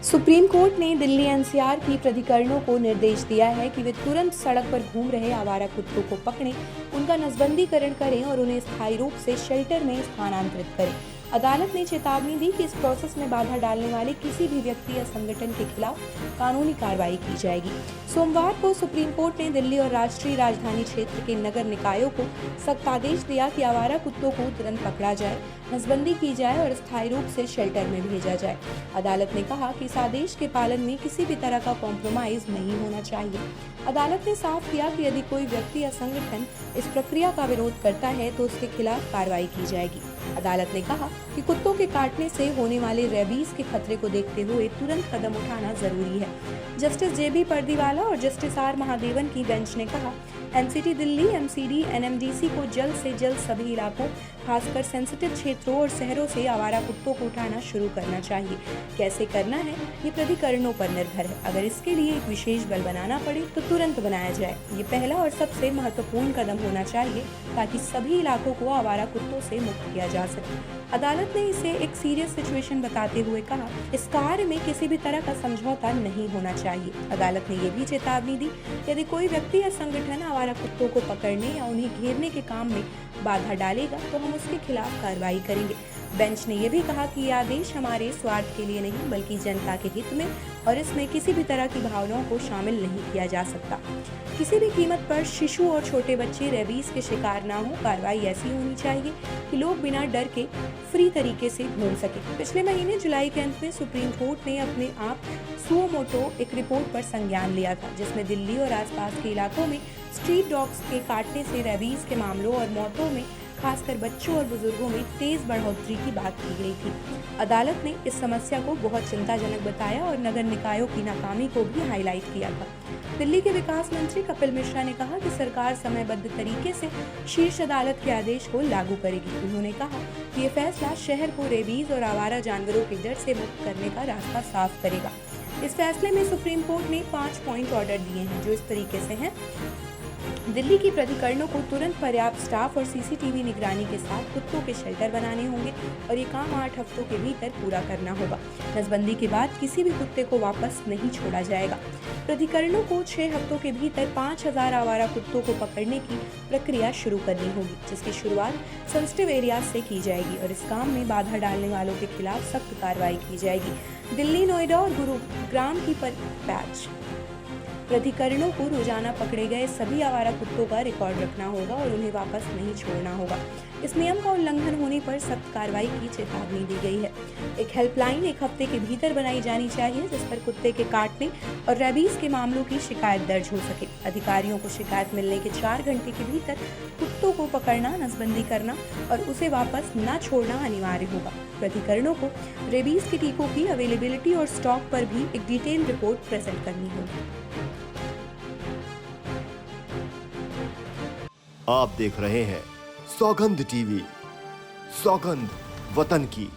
Supreme court ने Delhi NCR की प्राधिकरणों को निर्देश दिया है कि वे तुरंत सड़क पर घूम रहे आवारा कुत्तों को पकड़ें, उनका नसबंदीकरण करें और उन्हें स्थायी रूप से शेल्टर में स्थानांतरित करें। अदालत ने चेतावनी दी कि इस प्रोसेस में बाधा डालने वाले किसी भी व्यक्ति या संगठन के खिलाफ कानूनी कार्रवाई की जाएगी। सोमवार को सुप्रीम कोर्ट ने दिल्ली और राष्ट्रीय राजधानी क्षेत्र के नगर निकायों को सख्त आदेश दिया कि आवारा कुत्तों को तुरंत पकड़ा जाए, नसबंदी की जाए और स्थायी रूप से शेल्टर में भेजा जाए। अदालत ने कहा कि इस आदेश के पालन में किसी भी तरह का कॉम्प्रोमाइज नहीं होना चाहिए। अदालत ने साफ किया कि यदि कोई व्यक्ति या संगठन इस प्रक्रिया का विरोध करता है तो उसके खिलाफ कार्रवाई की जाएगी। अदालत ने कहा कि कुत्तों के काटने से होने वाले रेबीज के खतरे को देखते हुए तुरंत कदम उठाना जरूरी है। जस्टिस जेबी पर्दीवाला और जस्टिस आर महादेवन की बेंच ने कहा, एनसीटी दिल्ली, एमसीडी, एनएमडीसी को जल्द से जल्द सभी इलाकों, खासकर सेंसिटिव क्षेत्रों और शहरों से आवारा कुत्तों को उठाना शुरू करना चाहिए। कैसे करना है ये प्राधिकरणों पर निर्भर है। अगर इसके लिए एक विशेष बल बनाना पड़े तो तुरंत बनाया जाए। ये पहला और सबसे महत्वपूर्ण कदम होना चाहिए ताकि सभी इलाकों को आवारा कुत्तों से मुक्त किया जा सके। अदालत ने इसे एक सीरियस सिचुएशन बताते हुए कहा, इस कार्य में किसी भी तरह का समझौता नहीं होना चाहिए। अदालत ने ये भी चेतावनी दी, यदि कोई व्यक्ति या संगठन आवारा कुत्तों को पकड़ने या उन्हें घेरने के काम में बाधा डालेगा तो हम उसके खिलाफ कार्रवाई करेंगे। बेंच ने यह भी कहा कि यह आदेश हमारे स्वार्थ के लिए नहीं बल्कि जनता के हित में, और इसमें किसी भी तरह की भावनाओं को शामिल नहीं किया जा सकता। किसी भी कीमत पर शिशु और छोटे बच्चे रेबीज के शिकार ना हो। कार्रवाई ऐसी होनी चाहिए कि लोग बिना डर के फ्री तरीके से घूम सके। पिछले महीने जुलाई के अंत में सुप्रीम कोर्ट ने अपने आप सुओ मोटो एक रिपोर्ट पर संज्ञान लिया था, जिसमें दिल्ली और आसपास के इलाकों में स्ट्रीट डॉग्स के काटने से रेबीज के मामलों और मौतों में खासकर बच्चों और बुजुर्गों में तेज बढ़ोतरी की बात की गई थी। अदालत ने इस समस्या को बहुत चिंताजनक बताया और नगर निकायों की नाकामी को भी हाईलाइट किया था। दिल्ली के विकास मंत्री कपिल मिश्रा ने कहा कि सरकार समयबद्ध तरीके से शीर्ष अदालत के आदेश को लागू करेगी। उन्होंने कहा कि ये फैसला शहर को रेबीज और आवारा जानवरों के डर से मुक्त करने का रास्ता साफ करेगा। इस फैसले में सुप्रीम कोर्ट ने 5 पॉइंट ऑर्डर दिए हैं, जो इस तरीके से हैं। दिल्ली की प्राधिकरणों को तुरंत पर्याप्त स्टाफ और सीसीटीवी निगरानी के साथ कुत्तों के शेल्टर बनाने होंगे और ये काम 8 हफ्तों के भीतर पूरा करना होगा। नसबंदी के बाद किसी भी कुत्ते को वापस नहीं छोड़ा जाएगा। प्राधिकरणों को 6 हफ्तों के भीतर 5000 आवारा कुत्तों को पकड़ने की प्रक्रिया शुरू करनी होगी, जिसकी शुरुआत सेंसिटिव एरियाज से की जाएगी और इस काम में बाधा डालने वालों के खिलाफ सख्त कार्रवाई की जाएगी। दिल्ली, नोएडा और गुरुग्राम की बैच प्राधिकरणों को रोजाना पकड़े गए सभी आवारा कुत्तों का रिकॉर्ड रखना होगा और उन्हें वापस नहीं छोड़ना होगा। इस नियम का उल्लंघन होने पर सख्त कार्रवाई की चेतावनी दी गई है। एक हेल्पलाइन 1 हफ्ते के भीतर बनाई जानी चाहिए, जिस पर कुत्ते के काटने और रेबीज के मामलों की शिकायत दर्ज हो सके। अधिकारियों को शिकायत मिलने के 4 घंटे के भीतर कुत्तों को पकड़ना, नसबंदी करना और उसे वापस न छोड़ना अनिवार्य होगा। प्राधिकरणों को रेबीज के टीकों की अवेलेबिलिटी और स्टॉक पर भी एक डिटेल रिपोर्ट प्रेजेंट करनी होगी। आप देख रहे हैं सौगंध टीवी, सौगंध वतन की।